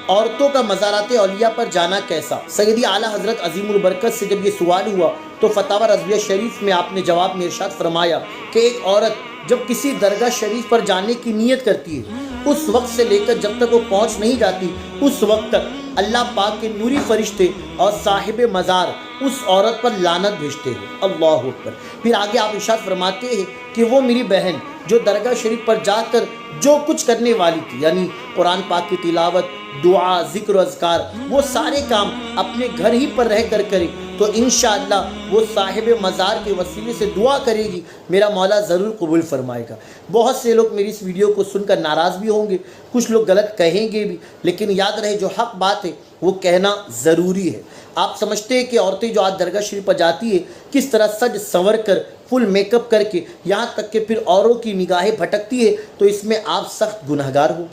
عورتوں کا مزارات اولیاء پر جانا کیسا؟ سیدی اعلیٰ حضرت عظیم البرکت سے جب یہ سوال ہوا تو فتاوی رضویہ شریف میں آپ نے جواب میں ارشاد فرمایا کہ ایک عورت جب کسی درگاہ شریف پر جانے کی نیت کرتی ہے، اس وقت سے لے کر جب تک وہ پہنچ نہیں جاتی، اس وقت تک اللہ پاک کے نوری فرشتے اور صاحب مزار اس عورت پر لعنت بھیجتے ہیں۔ اللہ اکبر۔ پھر آگے آپ ارشاد فرماتے ہیں کہ وہ میری بہن جو درگاہ شریف پر جا کر جو کچھ کرنے والی تھی، یعنی قرآن پاک کی تلاوت، دعا، ذکر و اذکار، وہ سارے کام اپنے گھر ہی پر رہ کر کرے تو انشاءاللہ وہ صاحب مزار کے وسیلے سے دعا کرے گی، میرا مولا ضرور قبول فرمائے گا۔ بہت سے لوگ میری اس ویڈیو کو سن کر ناراض بھی ہوں گے، کچھ لوگ غلط کہیں گے بھی، لیکن یاد رہے جو حق بات ہے وہ کہنا ضروری ہے۔ آپ سمجھتے ہیں کہ عورتیں جو آج درگاہ شریف پر جاتی ہے کس طرح سج سنور کر فل میک اپ کر کے، یہاں تک کہ پھر اوروں کی نگاہیں بھٹکتی ہے، تو اس میں آپ سخت گنہگار ہو۔